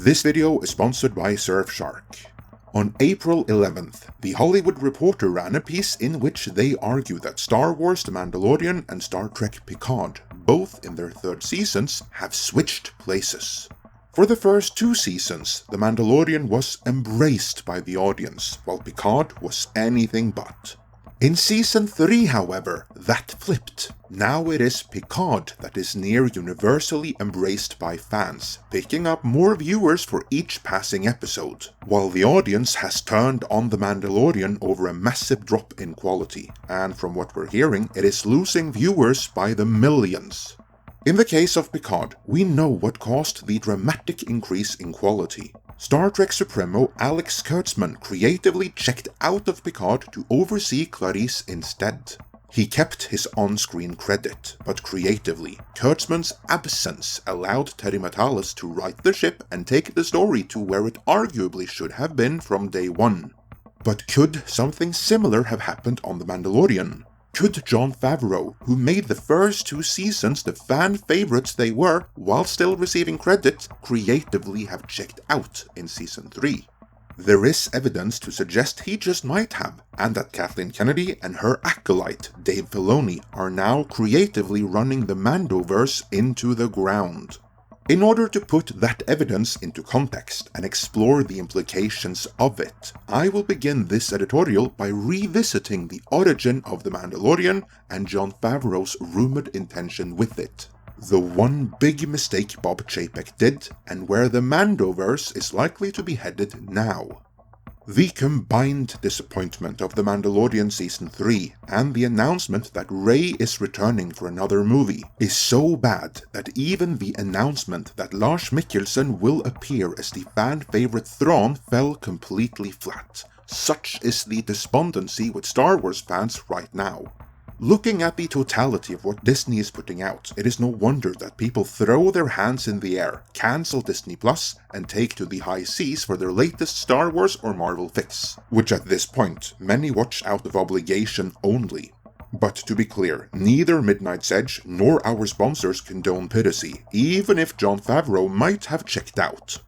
This video is sponsored by Surfshark. On April 11th, The Hollywood Reporter ran a piece in which they argue that Star Wars The Mandalorian and Star Trek Picard, both in their third seasons, have switched places. For the first two seasons, The Mandalorian was embraced by the audience, while Picard was anything but. In Season 3, however, that flipped. Now it is Picard that is near universally embraced by fans, picking up more viewers for each passing episode, while the audience has turned on The Mandalorian over a massive drop in quality, and from what we're hearing, it is losing viewers by the millions. In the case of Picard, we know what caused the dramatic increase in quality. Star Trek Supremo Alex Kurtzman creatively checked out of Picard to oversee Clarice instead. He kept his on-screen credit, but creatively, Kurtzman's absence allowed Terry Matalas to right the ship and take the story to where it arguably should have been from day one. But could something similar have happened on The Mandalorian? Could Jon Favreau, who made the first two seasons the fan favorites they were, while still receiving credit, creatively have checked out in Season 3? There is evidence to suggest he just might have, and that Kathleen Kennedy and her acolyte Dave Filoni are now creatively running the Mando-verse into the ground. In order to put that evidence into context and explore the implications of it, I will begin this editorial by revisiting the origin of The Mandalorian and Jon Favreau's rumored intention with it. The one big mistake Bob Chapek did, and where the Mando-verse is likely to be headed now. The combined disappointment of The Mandalorian Season 3 and the announcement that Rey is returning for another movie is so bad that even the announcement that Lars Mikkelsen will appear as the fan-favorite Thrawn fell completely flat. Such is the despondency with Star Wars fans right now. Looking at the totality of what Disney is putting out, it is no wonder that people throw their hands in the air, cancel Disney Plus, and take to the high seas for their latest Star Wars or Marvel fix, which at this point, many watch out of obligation only. But to be clear, neither Midnight's Edge nor our sponsors condone piracy, even if Jon Favreau might have checked out.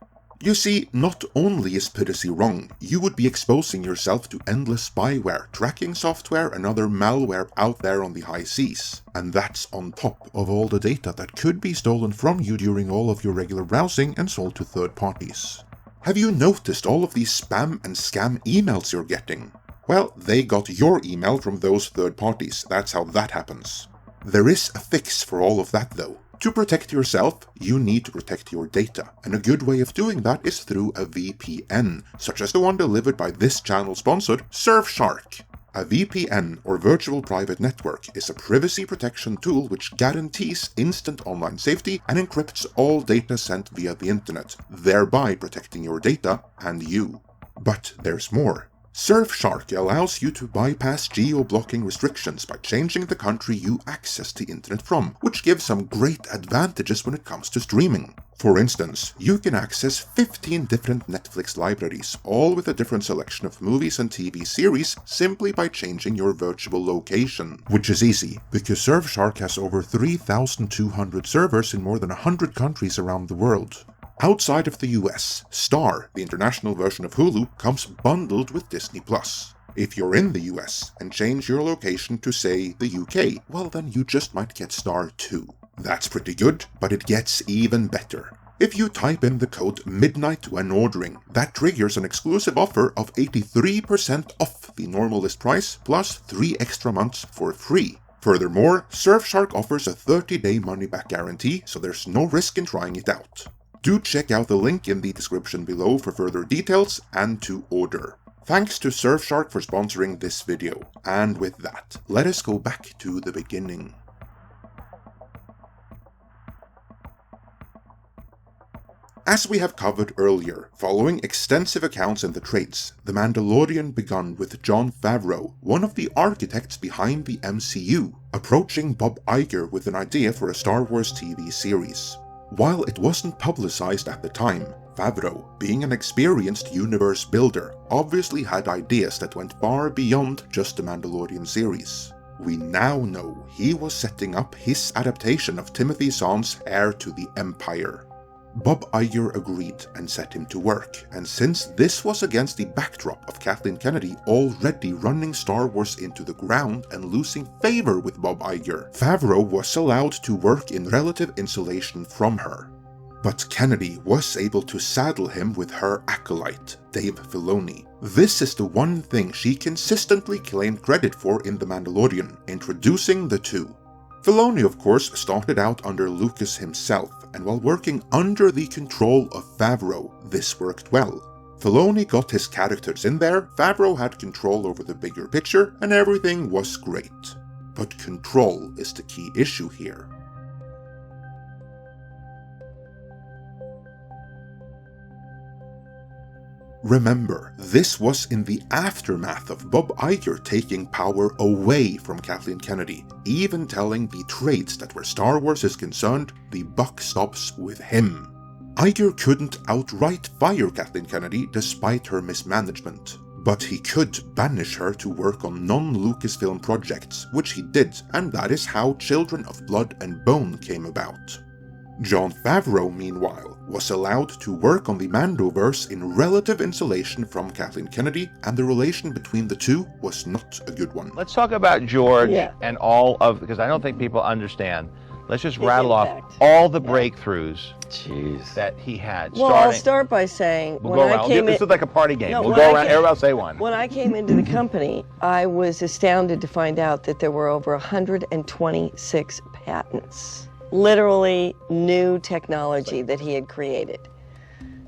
You see, not only is piracy wrong, you would be exposing yourself to endless spyware, tracking software and other malware out there on the high seas. And that's on top of all the data that could be stolen from you during all of your regular browsing and sold to third parties. Have you noticed all of these spam and scam emails you're getting? Well, they got your email from those third parties, that's how that happens. There is a fix for all of that though. To protect yourself, you need to protect your data, and a good way of doing that is through a VPN, such as the one delivered by this channel sponsored, Surfshark. A VPN, or Virtual Private Network, is a privacy protection tool which guarantees instant online safety and encrypts all data sent via the internet, thereby protecting your data and you. But there's more. Surfshark allows you to bypass geo-blocking restrictions by changing the country you access the internet from, which gives some great advantages when it comes to streaming. For instance, you can access 15 different Netflix libraries, all with a different selection of movies and TV series, simply by changing your virtual location. Which is easy, because Surfshark has over 3,200 servers in more than 100 countries around the world. Outside of the US, Star, the international version of Hulu, comes bundled with Disney+. If you're in the US and change your location to, say, the UK, well then you just might get Star too. That's pretty good, but it gets even better. If you type in the code MIDNIGHT when ordering, that triggers an exclusive offer of 83% off the normal list price, plus 3 extra months for free. Furthermore, Surfshark offers a 30-day money-back guarantee, so there's no risk in trying it out. Do check out the link in the description below for further details and to order. Thanks to Surfshark for sponsoring this video, and with that, let us go back to the beginning. As we have covered earlier, following extensive accounts in the trades, The Mandalorian begun with Jon Favreau, one of the architects behind the MCU, approaching Bob Iger with an idea for a Star Wars TV series. While it wasn't publicized at the time, Favreau, being an experienced universe builder, obviously had ideas that went far beyond just the Mandalorian series. We now know he was setting up his adaptation of Timothy Zahn's Heir to the Empire. Bob Iger agreed and set him to work, and since this was against the backdrop of Kathleen Kennedy already running Star Wars into the ground and losing favor with Bob Iger, Favreau was allowed to work in relative insulation from her. But Kennedy was able to saddle him with her acolyte, Dave Filoni. This is the one thing she consistently claimed credit for in The Mandalorian, introducing the two. Filoni, of course, started out under Lucas himself, and while working under the control of Favreau, this worked well. Filoni got his characters in there, Favreau had control over the bigger picture, and everything was great. But control is the key issue here. Remember, this was in the aftermath of Bob Iger taking power away from Kathleen Kennedy, even telling the trades that where Star Wars is concerned, the buck stops with him. Iger couldn't outright fire Kathleen Kennedy despite her mismanagement, but he could banish her to work on non-Lucasfilm projects, which he did, and that is how Children of Blood and Bone came about. Jon Favreau, meanwhile, was allowed to work on the Mando-verse in relative insulation from Kathleen Kennedy, and the relation between the two was not a good one. Let's talk about George and all of, because I don't think people understand. Let's just rattle off all the breakthroughs that he had. Well, I'll start by saying, we'll go around. This is like a party game. We'll go around, everybody will say one. When I came into the company, I was astounded to find out that there were over 126 patents. Literally new technology that he had created.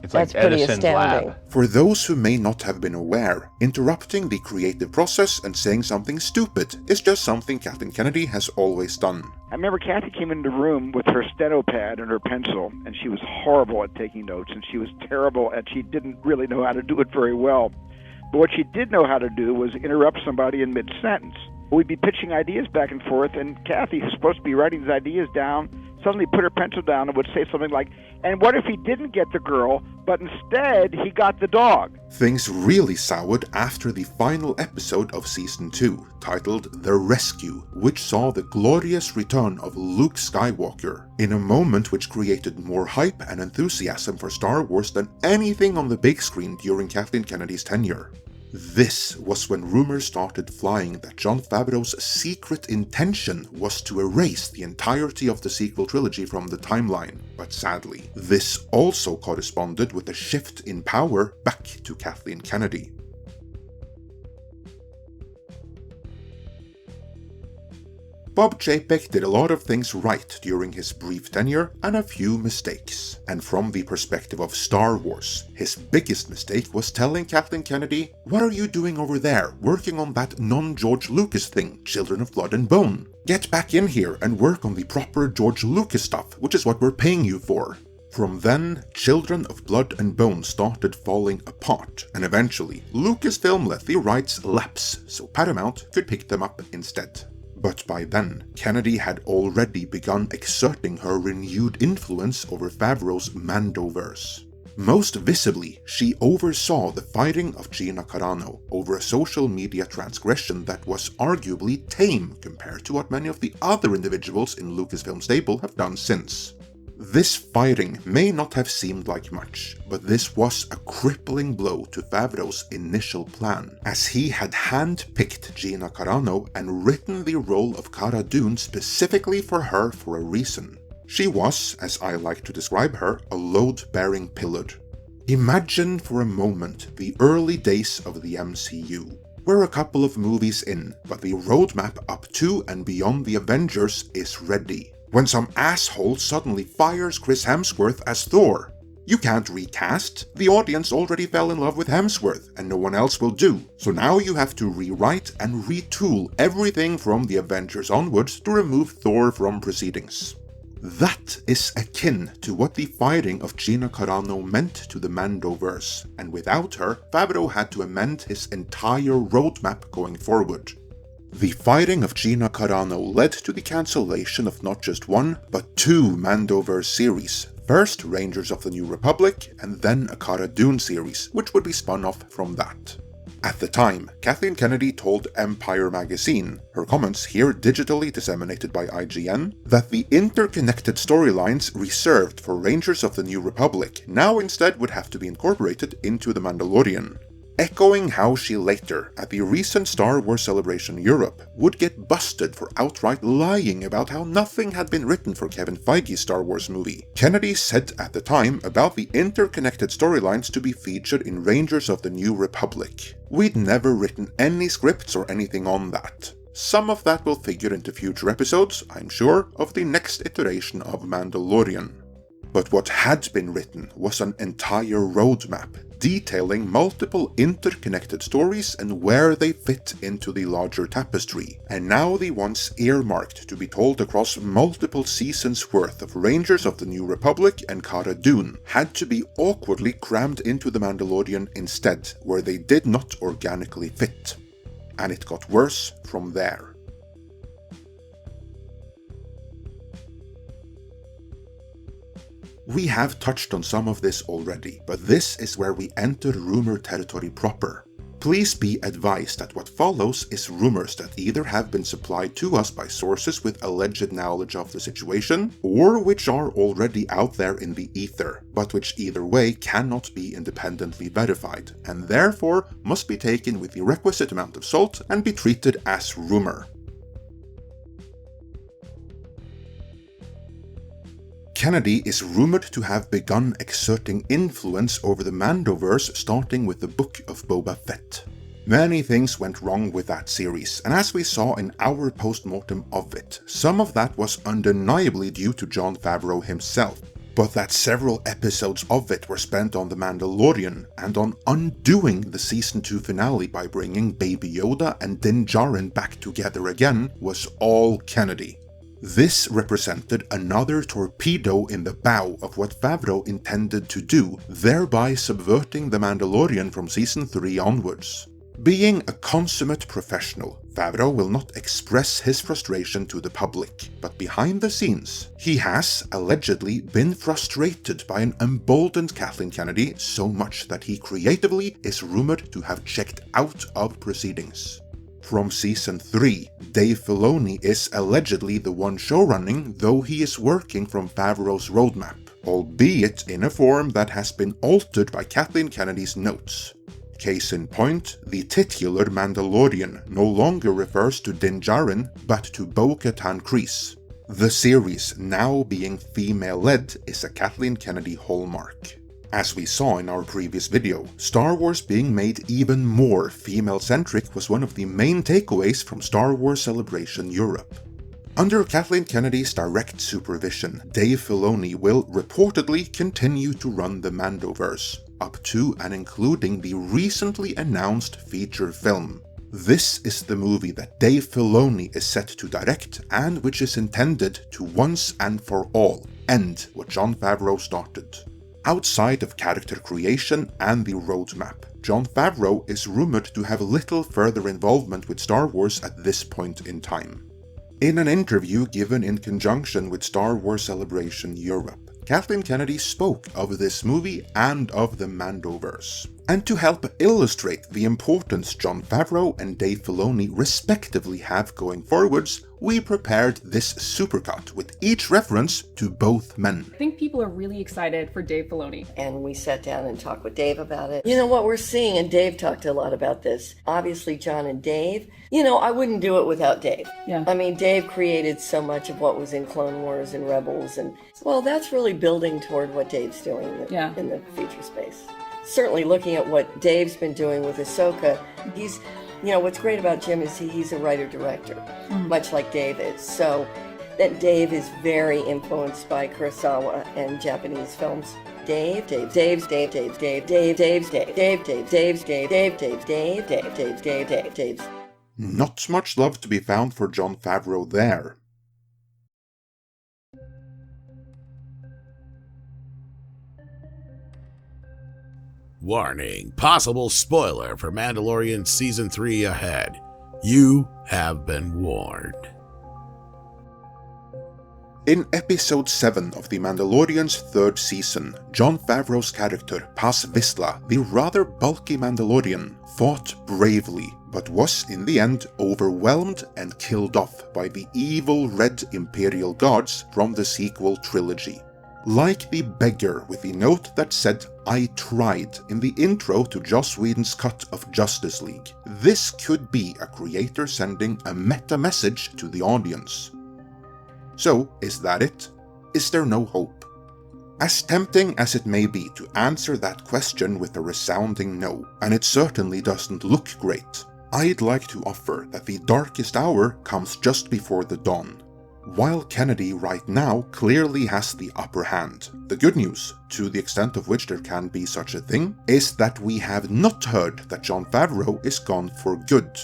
It's That's like pretty Edison's astounding. lab. For those who may not have been aware, interrupting the creative process and saying something stupid is just something Kathleen Kennedy has always done. I remember Kathy came into the room with her steno pad and her pencil, and she was horrible at taking notes, and she was terrible, and she didn't really know how to do it very well. But what she did know how to do was interrupt somebody in mid-sentence. We'd be pitching ideas back and forth, and Kathy, who's supposed to be writing these ideas down, suddenly put her pencil down and would say something like, and what if he didn't get the girl, but instead he got the dog? Things really soured after the final episode of Season 2, titled The Rescue, which saw the glorious return of Luke Skywalker, in a moment which created more hype and enthusiasm for Star Wars than anything on the big screen during Kathleen Kennedy's tenure. This was when rumors started flying that Jon Favreau's secret intention was to erase the entirety of the sequel trilogy from the timeline, but sadly, this also corresponded with a shift in power back to Kathleen Kennedy. Bob Chapek did a lot of things right during his brief tenure and a few mistakes. And from the perspective of Star Wars, his biggest mistake was telling Kathleen Kennedy, "What are you doing over there, working on that non-George Lucas thing, Children of Blood and Bone? Get back in here and work on the proper George Lucas stuff, which is what we're paying you for." From then, Children of Blood and Bone started falling apart, and eventually, Lucasfilm let the rights lapse so Paramount could pick them up instead. But by then, Kennedy had already begun exerting her renewed influence over Favreau's Mando-verse. Most visibly, she oversaw the firing of Gina Carano over a social media transgression that was arguably tame compared to what many of the other individuals in Lucasfilm stable have done since. This firing may not have seemed like much, but this was a crippling blow to Favreau's initial plan, as he had hand-picked Gina Carano and written the role of Cara Dune specifically for her for a reason. She was, as I like to describe her, a load-bearing pillar. Imagine for a moment the early days of the MCU. We're a couple of movies in, but the roadmap up to and beyond the Avengers is ready. When some asshole suddenly fires Chris Hemsworth as Thor. You can't recast, the audience already fell in love with Hemsworth and no one else will do, so now you have to rewrite and retool everything from the Avengers onwards to remove Thor from proceedings. That is akin to what the firing of Gina Carano meant to the Mando-verse, and without her, Favreau had to amend his entire roadmap going forward. The firing of Gina Carano led to the cancellation of not just one, but two Mando-verse series. First Rangers of the New Republic, and then a Cara Dune series, which would be spun off from that. At the time, Kathleen Kennedy told Empire magazine, her comments here digitally disseminated by IGN, that the interconnected storylines reserved for Rangers of the New Republic now instead would have to be incorporated into The Mandalorian. Echoing how she later, at the recent Star Wars Celebration Europe, would get busted for outright lying about how nothing had been written for Kevin Feige's Star Wars movie. Kennedy said at the time about the interconnected storylines to be featured in Rangers of the New Republic. We'd never written any scripts or anything on that. Some of that will figure into future episodes, I'm sure, of the next iteration of Mandalorian. But what had been written was an entire roadmap detailing multiple interconnected stories and where they fit into the larger tapestry, and now the ones earmarked to be told across multiple seasons worth of Rangers of the New Republic and Cara Dune had to be awkwardly crammed into The Mandalorian instead, where they did not organically fit. And it got worse from there. We have touched on some of this already, but this is where we enter rumor territory proper. Please be advised that what follows is rumors that either have been supplied to us by sources with alleged knowledge of the situation, or which are already out there in the ether, but which either way cannot be independently verified, and therefore must be taken with the requisite amount of salt and be treated as rumor. Kennedy is rumored to have begun exerting influence over the Mando-verse starting with the Book of Boba Fett. Many things went wrong with that series, and as we saw in our post-mortem of it, some of that was undeniably due to Jon Favreau himself, but that several episodes of it were spent on The Mandalorian and on undoing the Season 2 finale by bringing Baby Yoda and Din Djarin back together again was all Kennedy. This represented another torpedo in the bow of what Favreau intended to do, thereby subverting The Mandalorian from Season 3 onwards. Being a consummate professional, Favreau will not express his frustration to the public, but behind the scenes, he has, allegedly, been frustrated by an emboldened Kathleen Kennedy so much that he creatively is rumored to have checked out of proceedings. From Season 3, Dave Filoni is allegedly the one showrunning, though he is working from Favreau's roadmap, albeit in a form that has been altered by Kathleen Kennedy's notes. Case in point, the titular Mandalorian no longer refers to Din Djarin, but to Bo-Katan Kryze. The series, now being female-led, is a Kathleen Kennedy hallmark. As we saw in our previous video, Star Wars being made even more female-centric was one of the main takeaways from Star Wars Celebration Europe. Under Kathleen Kennedy's direct supervision, Dave Filoni will reportedly continue to run the Mando-verse, up to and including the recently announced feature film. This is the movie that Dave Filoni is set to direct and which is intended to once and for all end what Jon Favreau started. Outside of character creation and the roadmap, Jon Favreau is rumored to have little further involvement with Star Wars at this point in time. In an interview given in conjunction with Star Wars Celebration Europe, Kathleen Kennedy spoke of this movie and of the Mando-verse. And to help illustrate the importance Jon Favreau and Dave Filoni respectively have going forwards, we prepared this supercut with each reference to both men. I think people are really excited for Dave Filoni. And we sat down and talked with Dave about it. You know what we're seeing, and Dave talked a lot about this. Obviously, Jon and Dave. You know, I wouldn't do it without Dave. Yeah. I mean, Dave created so much of what was in Clone Wars and Rebels, and well, that's really building toward what Dave's doing in the feature space. Certainly looking at what Dave's been doing with Ahsoka, he's, you know, what's great about Jim is he's a writer-director, much like Dave is. So that Dave is very influenced by Kurosawa and Japanese films. Dave's. Not much love to be found for Jon Favreau there. Warning, possible spoiler for Mandalorian Season 3 ahead. You have been warned. In episode 7 of The Mandalorian's 3rd season, Jon Favreau's character Paz Vizsla, the rather bulky Mandalorian, fought bravely, but was in the end overwhelmed and killed off by the evil Red Imperial Guards from the sequel trilogy. Like the beggar with the note that said, "I tried," in the intro to Joss Whedon's cut of Justice League, this could be a creator sending a meta message to the audience. So, is that it? Is there no hope? As tempting as it may be to answer that question with a resounding no, and it certainly doesn't look great, I'd like to offer that the darkest hour comes just before the dawn. While Kennedy right now clearly has the upper hand, the good news, to the extent of which there can be such a thing, is that we have not heard that Jon Favreau is gone for good.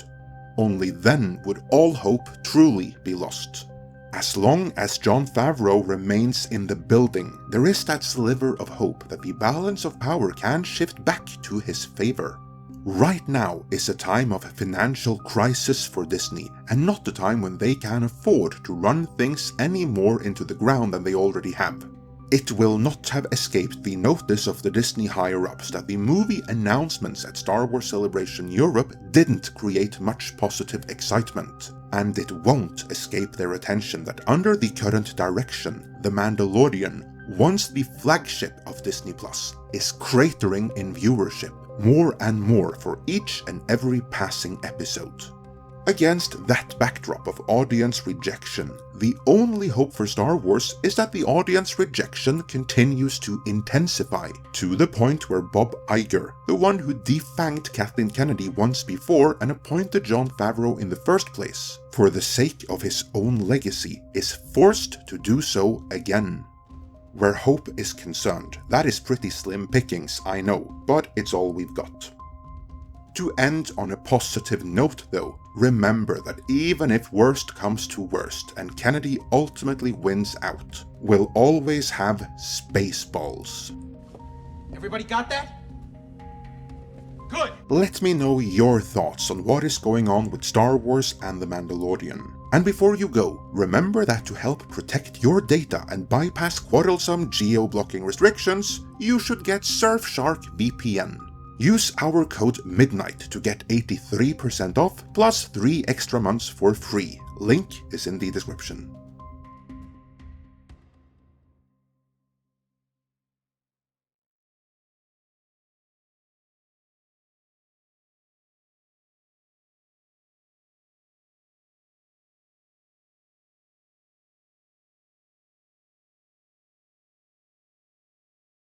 Only then would all hope truly be lost. As long as Jon Favreau remains in the building, there is that sliver of hope that the balance of power can shift back to his favor. Right now is a time of financial crisis for Disney, and not the time when they can afford to run things any more into the ground than they already have. It will not have escaped the notice of the Disney higher-ups that the movie announcements at Star Wars Celebration Europe didn't create much positive excitement. And it won't escape their attention that under the current direction, The Mandalorian, once the flagship of Disney+, is cratering in viewership more and more for each and every passing episode. Against that backdrop of audience rejection, the only hope for Star Wars is that the audience rejection continues to intensify, to the point where Bob Iger, the one who defanged Kathleen Kennedy once before and appointed Jon Favreau in the first place, for the sake of his own legacy, is forced to do so again. Where hope is concerned, that is pretty slim pickings, I know, but it's all we've got. To end on a positive note though, remember that even if worst comes to worst and Kennedy ultimately wins out, we'll always have Spaceballs. Everybody got that? Good! Let me know your thoughts on what is going on with Star Wars and The Mandalorian. And before you go, remember that to help protect your data and bypass quarrelsome geo-blocking restrictions, you should get Surfshark VPN. Use our code MIDNIGHT to get 83% off plus 3 extra months for free. Link is in the description.